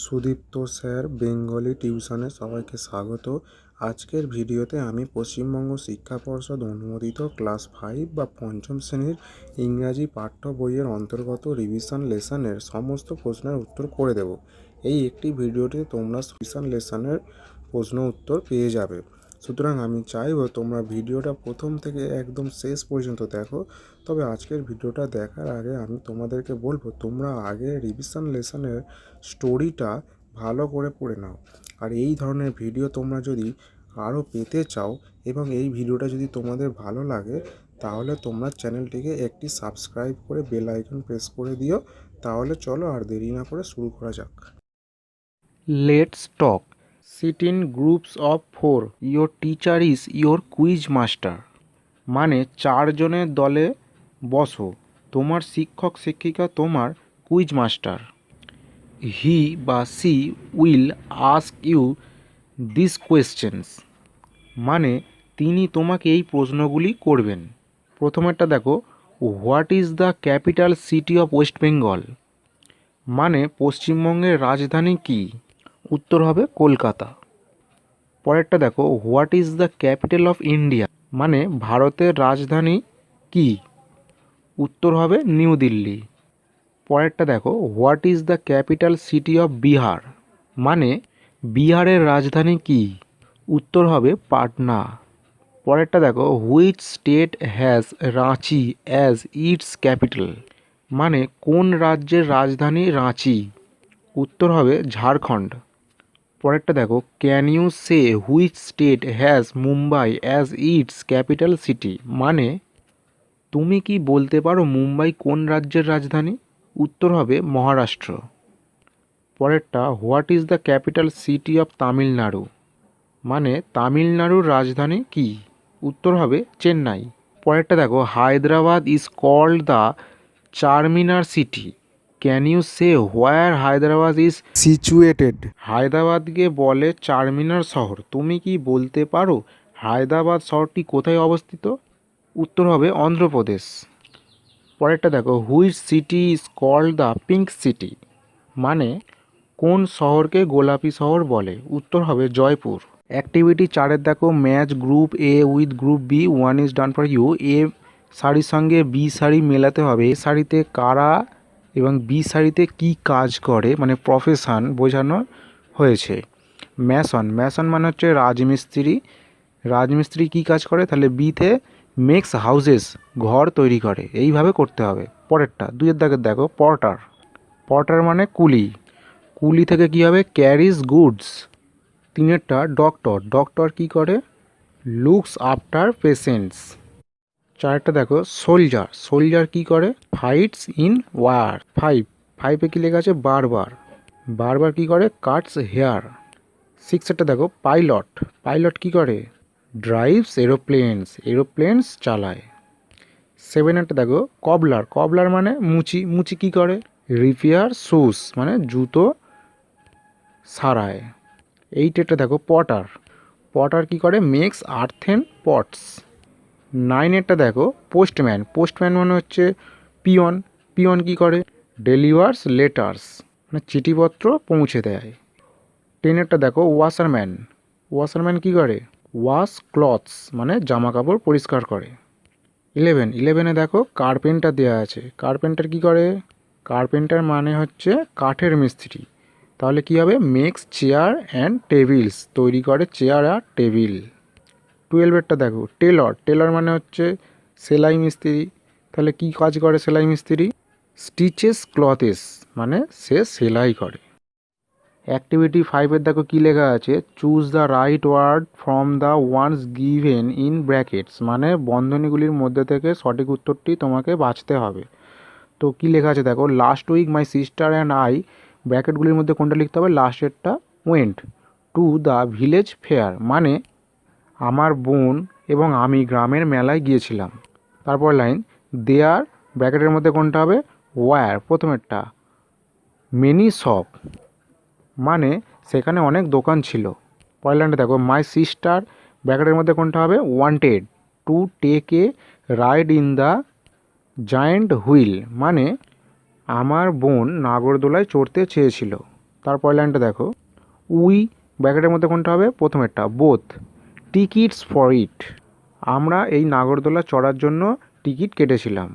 Sudipta sir Bengali টিউশনে সবাইকে স্বাগত। আজকের ভিডিওতে আমি পশ্চিমবঙ্গ শিক্ষা পর্ষদ অনুমোদিত ক্লাস 5 বা পঞ্চম শ্রেণীর ইংরাজি পাঠ্য বইয়ের অন্তর্গত রিভিশন লেসনের সমস্ত প্রশ্নের উত্তর করে দেব। এই একটি ভিডিওতে তোমরা রিভিশন লেসনের প্রশ্ন উত্তর পেয়ে যাবে। সুতরাং আমি চাইবো তোমরা ভিডিওটা প্রথম থেকে একদম শেষ পর্যন্ত দেখো। তবে আজকের ভিডিওটা দেখার আগে আমি তোমাদেরকে বলবো তোমরা আগে রিভিশন লেসনের স্টোরিটা ভালো করে পড়ে নাও। আর এই ধরনের ভিডিও তোমরা যদি আরও পেতে চাও এবং এই ভিডিওটা যদি তোমাদের ভালো লাগে তাহলে তোমরা চ্যানেলটিকে একটি সাবস্ক্রাইব করে বেল আইকন প্রেস করে দিও। তাহলে চলো আর দেরি না করে শুরু করা যাক। Let's talk. Sit in groups of 4. Your teacher is your quiz master. মানে 4 জনের দলে বসো, তোমার শিক্ষক শিক্ষিকা তোমার কুইজ মাস্টার। হি বা she will ask you this questions. মানে তিনি তোমাকে এই প্রশ্নগুলি করবেন। প্রথমেরটা দেখো, what is the capital city of West Bengal? মানে পশ্চিমবঙ্গের রাজধানী কী? উত্তর হবে কলকাতা। পরেরটা দেখো, what is the capital of India? মানে ভারতের রাজধানী কি? উত্তর হবে নিউ দিল্লি। পরেরটা দেখো, what is the capital city of Bihar? মানে বিহারের রাজধানী কি? উত্তর হবে পাটনা। পরেরটা দেখো, which state has Ranchi as its capital? মানে কোন রাজ্যের রাজধানী রাঁচি? উত্তর হবে ঝাড়খণ্ড। পরেরটা দেখো, can you say which state has Mumbai as its capital city? মানে তুমি কি বলতে পারো মুম্বাই কোন রাজ্যের রাজধানী? উত্তর হবে মহারাষ্ট্র। পরেরটা, what is the capital city of Tamil Nadu? মানে তামিলনাড়ুর রাজধানী কি? উত্তর হবে চেন্নাই। পরেরটা দেখো, Hyderabad is called the Charminar city. Can you say where Hyderabad is situated? হায়দ্রাবাদকে বলে চারমিনার শহর। তুমি কি বলতে পারো হায়দ্রাবাদ শহরটি কোথায় অবস্থিত? উত্তর হবে অন্ধ্রপ্রদেশ। পরেরটা দেখো, which city is called the pink city? মানে কোন শহরকে গোলাপি শহর বলে? উত্তর হবে জয়পুর। অ্যাক্টিভিটি 4 দেখো, match group A with group B, 1 is done for you. A শাড়ির সঙ্গে বি শাড়ি মেলাতে হবে। এ শাড়িতে কারা এবং বি শাড়িতে কী কাজ করে মানে প্রফেশন বোঝানো হয়েছে। ম্যাসন মানে হচ্ছে রাজমিস্ত্রি। রাজমিস্ত্রি কী কাজ করে? তাহলে বিতে মেক্স হাউসেস, ঘর তৈরি করে। এইভাবে করতে হবে। পরেরটা 2 দাগের দেখো, পর্টার মানে কুলি। কুলি থেকে কী হবে? Caries goods. 3 ডক্টর কী করে? Looks after patients. 4 দেখো, সোলজার কী করে? Fights in war. 5 কী লেখা আছে? বারবার কী করে? Katz hair. 6 দেখো, পাইলট কী করে? ড্রাইভস এরোপ্লেনস চালায়। 7 দেখো, কবলার মানে মুচি কী করে? রিপেয়ার শুজ মানে জুতো সারায়। 8 দেখো, পটার কী করে? Makes earthen pots. 9 দেখো, পোস্টম্যান মানে হচ্ছে পিয়ন কী করে? ডেলিভার্স লেটার্স মানে চিঠিপত্র পৌঁছে দেয়। 10 দেখো, ওয়াশারম্যান কী করে? ওয়াশ ক্লথস মানে জামা কাপড় পরিষ্কার করে। 11 দেখো, কার্পেন্টার দেওয়া আছে। কার্পেন্টার কী করে? কার্পেন্টার মানে হচ্ছে কাঠের মিস্ত্রি। তাহলে কী হবে? মেক্স চেয়ার অ্যান্ড টেবিলস, তৈরি করে চেয়ার আর টেবিল। 12 দেখো, টেলর মানে হচ্ছে সেলাই মিস্ত্রি। তাহলে কী কাজ করে সেলাই মিস্ত্রি? স্টিচেস ক্লথেস মানে সে সেলাই করে। অ্যাক্টিভিটি 5 দেখো কী লেখা আছে? Choose the right word from the ones given in brackets. মানে বন্ধনীগুলির মধ্যে থেকে সঠিক উত্তরটি তোমাকে বাছতে হবে। তো কী লেখা আছে দেখো, last week my sister and I, ব্র্যাকেটগুলির মধ্যে কোনটা লিখতে হবে? লাস্টেরটা। Went to the village fair মানে আমার বোন এবং আমি গ্রামের মেলায় গিয়েছিলাম। তারপর লাইন, দেয়ার, ব্র্যাকেটের মধ্যে কোনটা হবে? ওয়্যার, প্রথমেরটা। মেনি শপ মানে সেখানে অনেক দোকান ছিল। পরের লাইনটা দেখো, মাই সিস্টার, ব্র্যাকেটের মধ্যে কোনটা হবে? Wanted to take a ride in the giant wheel মানে আমার বোন নাগরদোলায় চড়তে চেয়েছিল। তারপর লাইনটা দেখো, উই ব্র্যাকেটের মধ্যে কোনটা হবে, প্রথমেরটা, বোথ টিকিটস ফর ইট, আমরা এই নাগরদোলা চড়ার জন্য টিকিট কেটেছিলাম।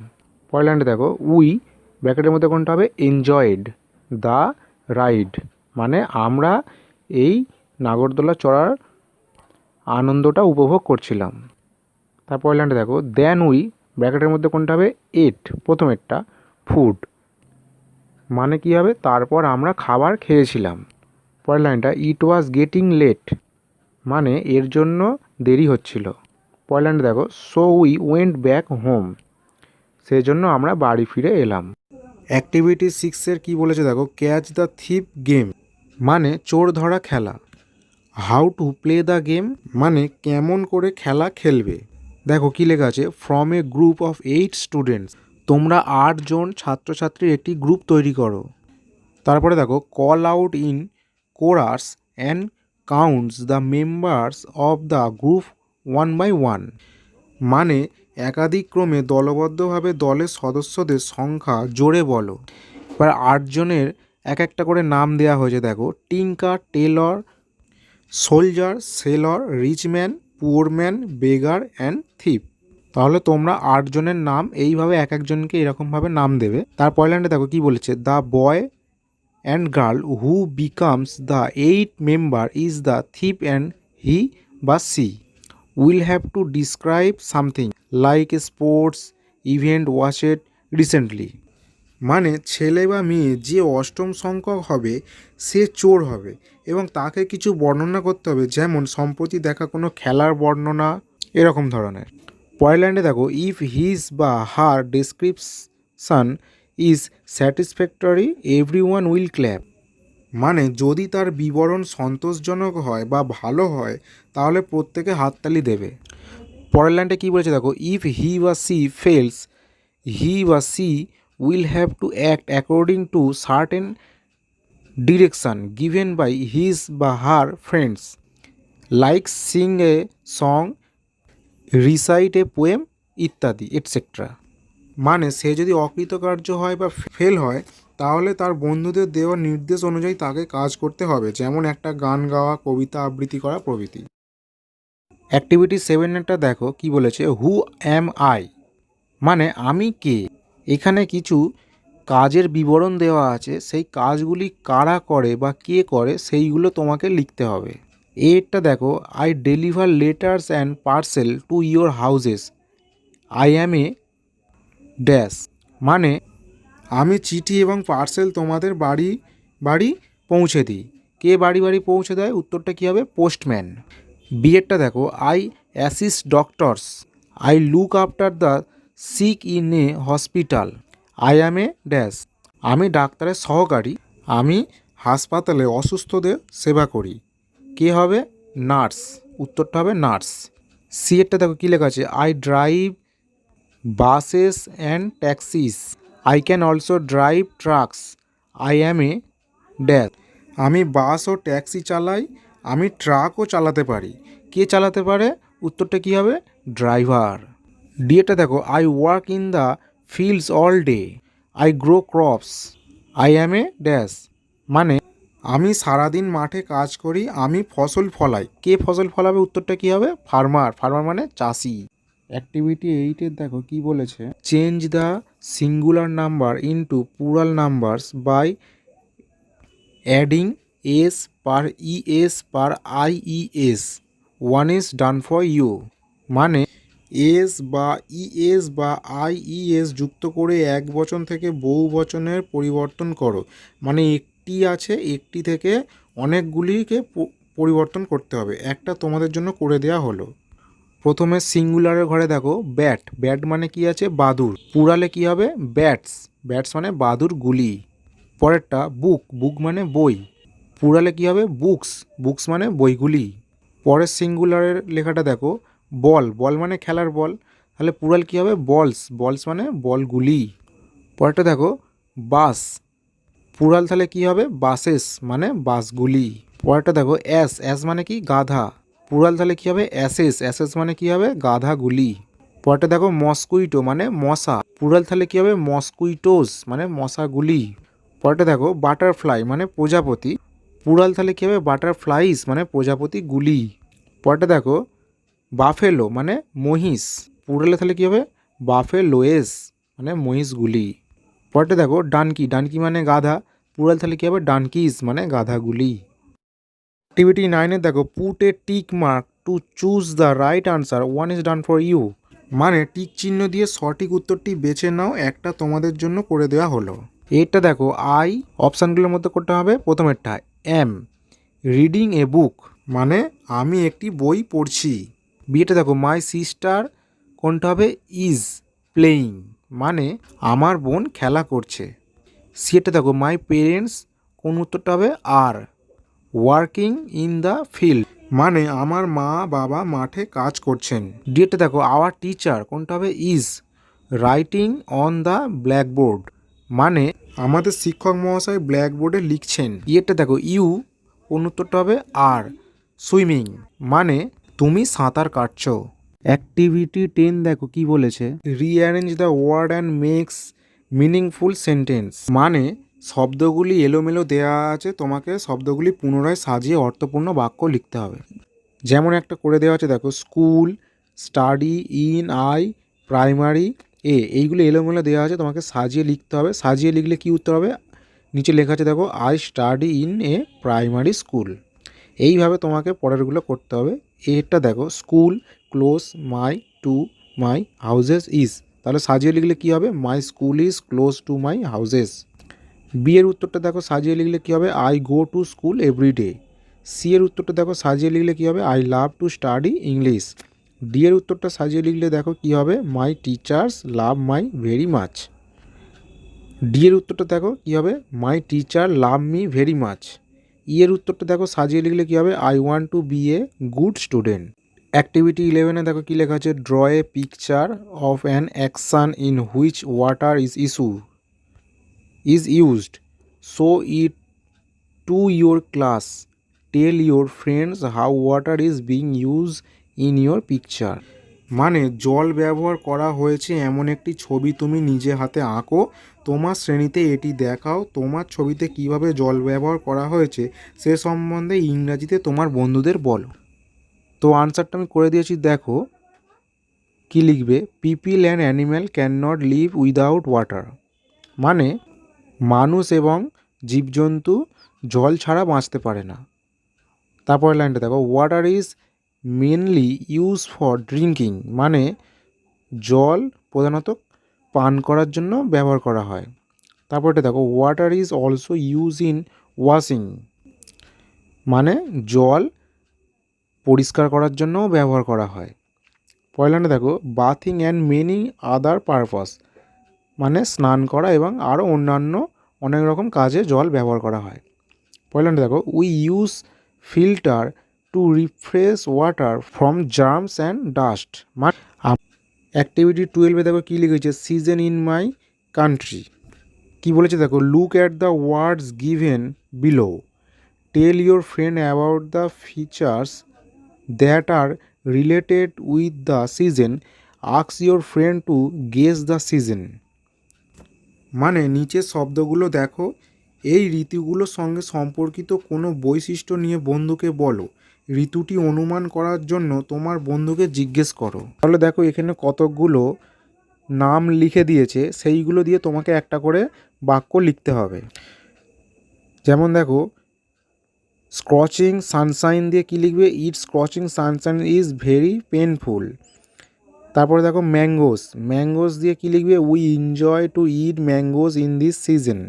পরের লাইনটা দেখো, উই ব্র্যাকেটের মধ্যে কোনটা হবে, এনজয়েড দ্য রাইড, মানে আমরা এই নাগরদোলা চড়ার আনন্দটা উপভোগ করছিলাম। তারপর লাইনটা দেখো, দেন উই ব্র্যাকেটের মধ্যে কোনটা হবে, এট প্রথমেরটা, ফুড, মানে কী হবে, তারপর আমরা খাবার খেয়েছিলাম। পরের লাইনটা, ইট ওয়াজ গেটিং লেট, মানে এর জন্য দেরি হচ্ছিল। পরের লাইনটা দেখো, so we went back home, সেই জন্য আমরা বাড়ি ফিরে এলাম। অ্যাক্টিভিটি 6-এর কী বলেছে দেখো, ক্যাচ দ্য থিপ গেম, মানে চোর ধরা খেলা। How to play the game, মানে কেমন করে খেলা খেলবে। দেখো কী লেখা আছে, from a group of 8 students, তোমরা 8 জন ছাত্রছাত্রীর একটি গ্রুপ তৈরি করো। তারপরে দেখো, call out in chorus and counts the members of the group 1 by 1, মানে একাধিক ক্রমে দলবদ্ধভাবে দলের সদস্যদের সংখ্যা জোরে বলো। এবার 8 জনের এক একটা করে নাম দেওয়া হয়েছে দেখো, tinker, tailor, soldier, sailor, rich man, poor man, beggar and thief. তাহলে তোমরা 8 জনের নাম এইভাবে এক একজনকে এরকমভাবে নাম দেবে। তারপর লাইনটা দেখো কী বলেছে, the boy and girl who becomes the 8th member is the thief and he বা she will have to describe something like a sports event watched recently, মানে ছেলে বা মেয়ে যে 8ম সংখ্যক হবে সে চোর হবে এবং তাকে কিছু বর্ণনা করতে হবে, যেমন সম্প্রতি দেখা কোনো খেলার বর্ণনা, এরকম ধরনের। পরের লাইনে দেখো, ইফ হিজ বা her description is satisfactory everyone will clap, মানে যদি তার বিবরণ সন্তোষজনক হয় বা ভালো হয় তাহলে প্রত্যেকে হাততালি দেবে। পরের লাইনটা কী বলেছে দেখো, ইফ হি বা সি ফেলস হি বা she will have to act according to certain direction given by his বা her friends like sing a song, recite a poem ইত্যাদি এটসেট্রা, মানে সে যদি অকৃতকার্য হয় বা ফেল হয় তাহলে তার বন্ধুদের দেওয়া নির্দেশ অনুযায়ী তাকে কাজ করতে হবে, যেমন একটা গান গাওয়া, কবিতা আবৃত্তি করা প্রভৃতি। অ্যাক্টিভিটি 7-এরটা দেখো কি বলেছে, হু অ্যাম আই, মানে আমি কে। এখানে কিছু কাজের বিবরণ দেওয়া আছে, সেই কাজগুলি কারা করে বা কে করে সেইগুলো তোমাকে লিখতে হবে। এরটা দেখো, I deliver letters and parcel to your houses, I am a dash, মানে আমি চিঠি এবং পার্সেল তোমাদের বাড়ি বাড়ি পৌঁছে দিই। কে বাড়ি বাড়ি পৌঁছে দেয়, উত্তরটা কী হবে, পোস্টম্যান। বিয়েরটা দেখো, I assist doctors, I look after the sick in a hospital, I am a dash, আমি ডাক্তারের সহকারী, আমি হাসপাতালে অসুস্থদের সেবা করি। কে হবে, নার্স, উত্তরটা হবে নার্স। সিয়েরটা দেখো কী লেখা আছে, I drive buses and taxis, I can also drive trucks, I am a dash, আমি বাস ও ট্যাক্সি চালাই, আমি ট্রাকও চালাতে পারি। কে চালাতে পারে, উত্তরটা কী হবে, ড্রাইভার। ডিএটা দেখো, I work in the fields all day, I grow crops, I am a dash, মানে আমি সারাদিন মাঠে কাজ করি, আমি ফসল ফলাই। কে ফসল ফলাবে, উত্তরটা কী হবে, ফার্মার। ফার্মার মানে চাষি। অ্যাক্টিভিটি 8-এর দেখো কি বলেছে, change the singular number into plural numbers by adding S per ES per IES, one is done for you, মানে এস বা ইএস বা আইইএস যুক্ত করে এক বচন থেকে বহু বচনের পরিবর্তন করো, মানে একটি আছে একটি থেকে অনেকগুলিকে পরিবর্তন করতে হবে। একটা তোমাদের জন্য করে দেওয়া হলো। প্রথমে সিঙ্গুলারের ঘরে দেখো, ব্যাট, ব্যাট মানে কি আছে, বাদুর, পুরালে কি হবে, ব্যাটস, ব্যাটস মানে বাদুর গুলি। পরেরটা বুক, বুক মানে বই, পুরালে কি হবে, বুকস, বুকস মানে বইগুলি। পরের সিঙ্গুলারের লেখাটা দেখো, বল, বল মানে খেলার বল, তাহলে পুরাল কি হবে, বলস, বলস মানে বলগুলি। পরেরটা দেখো, বাস, পুরাল তাহলে কি হবে, বাসেস মানে বাসগুলি। পরেরটা দেখো, অ্যাস, অ্যাস মানে কি, গাধা, পুরাল তাহলে কী হবে, অ্যাসেস, অ্যাসেস মানে কী হবে, গাধাগুলি। পরেরটা দেখো, মস্কুইটো মানে মশা, পুরাল তাহলে কী হবে, মস্কুইটোস মানে মশাগুলি। পরেরটা দেখো বাটারফ্লাই মানে প্রজাপতি, প্লুরাল তাহলে কী হবে বাটারফ্লাইস মানে প্রজাপতিগুলি। পরেরটা দেখো বাফেলো মানে মহিষ, প্লুরালে তাহলে কী হবে বাফেলোয়েস মানে মহিষগুলি। পরেরটা দেখো ডানকি, ডানকি মানে গাধা, প্লুরাল তাহলে কী হবে ডানকিস মানে গাধাগুলি। অ্যাক্টিভিটি 9 দেখো put a tick mark to choose the right answer, one is done for you, মানে টিক চিহ্ন দিয়ে সঠিক উত্তরটি বেছে নাও, একটা তোমাদের জন্য করে দেওয়া হলো। এটা দেখো আই অপশানগুলোর মধ্যে করতে হবে। প্রথমেরটা এম রিডিং এ বুক, মানে আমি একটি বই পড়ছি। বিয়েটা দেখো মাই সিস্টার, কোনটা হবে ইজ প্লেয়িং, মানে আমার বোন খেলা করছে। সিটা দেখো মাই পেরেন্টস, কোন উত্তরটা হবে are working in the field, মানে আমার মা বাবা মাঠে কাজ করছেন। ডিটা দেখো আওয়ার টিচার, কোনটা হবে is writing on the blackboard, মানে আমাদের শিক্ষক মহাশয় ব্ল্যাকবোর্ডে লিখছেন। ইয়েটা দেখো ইউ, কোন উত্তরটা হবে আর সুইমিং, মানে তুমি সাঁতার কাটছো। অ্যাক্টিভিটি 10 দেখো কি বলেছে rearrange the word and makes meaningful sentence, মানে শব্দগুলি এলোমেলো দেওয়া আছে, তোমাকে শব্দগুলি পুনরায় সাজিয়ে অর্থপূর্ণ বাক্য লিখতে হবে। যেমন একটা করে দেওয়া আছে দেখো school, study in I, primary এ, এইগুলো এলোমেলো দেওয়া আছে, তোমাকে সাজিয়ে লিখতে হবে। সাজিয়ে লিখলে কি উত্তর হবে, নিচে লেখা আছে দেখো I study in a primary school. এইভাবে তোমাকে পরেরগুলো করতে হবে। এটা দেখো school close my to my houses is, তাহলে সাজিয়ে লিখলে কি হবে my school is close to my houses. B এর উত্তরটা দেখো সাজিয়ে লিখলে কী হবে I go to school every day. C এর উত্তরটা দেখো সাজিয়ে লিখলে কী হবে I love to study English. D এর উত্তরটা সাজিয়ে লিখলে দেখো কী হবে my teachers love my very much. D এর উত্তরটা দেখো কী হবে my teacher love me very much. E এর উত্তরটা দেখো সাজিয়ে লিখলে কী হবে I want to be a good student. Activity 11 দেখো কী লেখা আছে draw a picture of an action in which water is used, show it to your class, tell your friends how water is being used in your picture, মানে জল ব্যবহার করা হয়েছে এমন একটি ছবি তুমি নিজে হাতে আঁকো, তোমার শ্রেণীতে এটি দেখাও, তোমার ছবিতে কিভাবে জল ব্যবহার করা হয়েছে সে সম্বন্ধে ইংরাজিতে তোমার বন্ধুদের বলো। তো আনসারটা আমি করে দিয়েছি, দেখো কি লিখবে people and animal can not live without water, মানে মানুষ এবং জীবজন্তু জল ছাড়া বাঁচতে পারে না। তারপরের লাইনটা দেখো water is mainly use for drinking, মানে জল প্রধানত পান করার জন্য ব্যবহার করা হয়। তারপরটা দেখো water is also use in washing, মানে জল পরিষ্কার করার জন্যও ব্যবহার করা হয়। পরের লাইনটা দেখো bathing and many other purpose, মানে স্নান করা এবং আরও অন্যান্য অনেক রকম কাজে জল ব্যবহার করা হয়। পয়লাটা দেখো we use filter to refresh water from germs and dust. Activity 12 দেখো কী লিখেছে সিজন ইন মাই কান্ট্রি, কী বলেছে দেখো look at the words given below, tell your friend about the features that are related with the season, ask your friend to guess the season, মানে নিচের শব্দগুলো দেখো, এই ঋতুগুলোর সঙ্গে সম্পর্কিত কোনো বৈশিষ্ট্য নিয়ে বন্ধুকে বলো, ঋতুটি অনুমান করার জন্য তোমার বন্ধুকে জিজ্ঞেস করো। তাহলে দেখো এখানে কতকগুলো নাম লিখে দিয়েছে, সেইগুলো দিয়ে তোমাকে একটা করে বাক্য লিখতে হবে। যেমন দেখো স্ক্রচিং সানশাইন দিয়ে কী লিখবে it scorching sunshine is very painful. তারপরে দেখো ম্যাঙ্গোস, ম্যাঙ্গোস দিয়ে কী লিখবে we enjoy to eat mangoes in this season.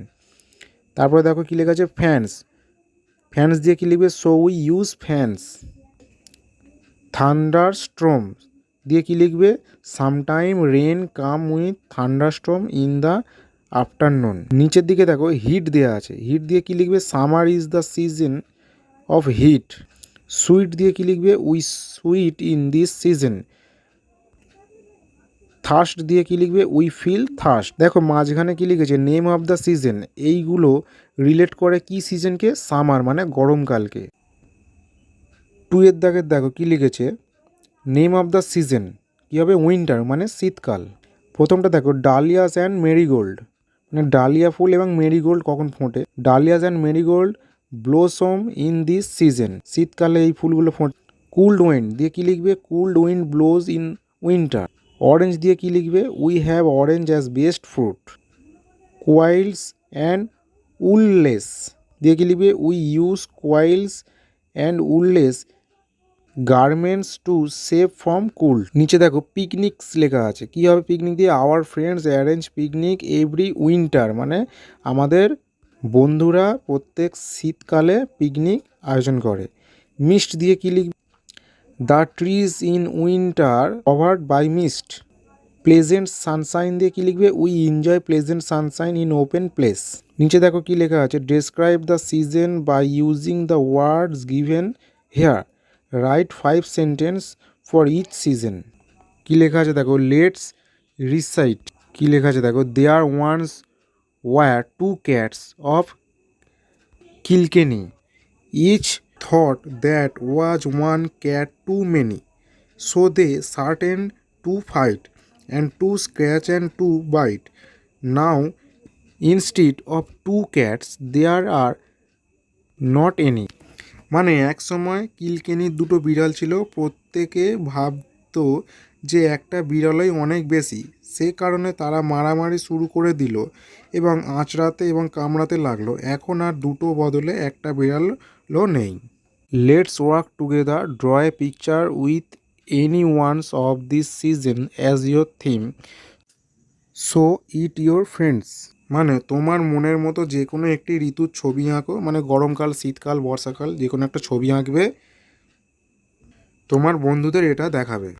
তারপরে দেখো কী লেখা আছে ফ্যান্স, ফ্যান্স দিয়ে কী লিখবে so we use fans. Thunder storm দিয়ে কী লিখবে sometime rain come with thunder storm in the afternoon. নিচের দিকে দেখো হিট দেওয়া আছে, হিট দিয়ে কী লিখবে summer is the season of heat. Sweet দিয়ে কী লিখবে we sweet in this season. Thirst দিয়ে কী লিখবে উই ফিল থার্স্ট। দেখো মাঝখানে কী লিখেছে নেম অফ দ্য সিজন, এইগুলো রিলেট করে কি সিজনকে সামার মানে গরমকালকে। 2 এর দাগের দেখো কী লিখেছে নেম অফ দ্য সিজন কী হবে উইন্টার মানে শীতকাল। প্রথমটা দেখো ডালিয়াস অ্যান্ড মেরিগোল্ড, মানে ডালিয়া ফুল এবং মেরিগোল্ড কখন ফোটে? Dahlias and marigold blossom in this season, শীতকালে এই ফুলগুলো ফোটে। কুল্ড উইন্ড দিয়ে কী লিখবে? Cold wind blows in winter. Orange দিয়ে কী লিখবে? We have orange as best fruit. Quilts and woollens দিয়ে কী লিখবে? We use quilts and woollens garments to save from cold. নিচে দেখো পিকনিকস লেখা আছে। কী হবে পিকনিক দিয়ে? Our friends arrange picnic every winter, মানে আমাদের বন্ধুরা প্রত্যেক শীতকালে পিকনিক আয়োজন করে। মিস্ট দিয়ে কী লিখবে? The trees in winter covered by mist. Pleasant sunshine দিয়ে কী লিখবে? We enjoy pleasant sunshine in open place. নিচে দেখো কী লেখা আছে? Describe the season by using the words given here, write 5 sentence for each season. কী লেখা আছে দেখো? Let's recite. কী লেখা আছে দেখো? There once were 2 cats of Kilkenny, each thought that was 1 cat too many, so they threatened to fight and to scratch and to bite. Now instead of 2 cats there are not any. মানে এক সময় কিলকেনির দুটো বিড়াল ছিল, প্রত্যেকে ভাবতো যে একটা বিড়ালই অনেক বেশি, সে কারণে তারা মারামারি শুরু করে দিল এবং আঁচড়াতে এবং কামড়াতে লাগলো। এখন আর দুটো বদলে একটা বিড়ালও নেই। Let's work together, draw a picture with any ones of this season as your theme, so it your friends. মানে তোমার মনের মতো যে কোনো একটি ঋতুর ছবি আঁকো, মানে গরমকাল, শীতকাল, বর্ষাকাল, যে কোনো একটা ছবি আঁকবে, তোমার বন্ধুদের এটা দেখাবে।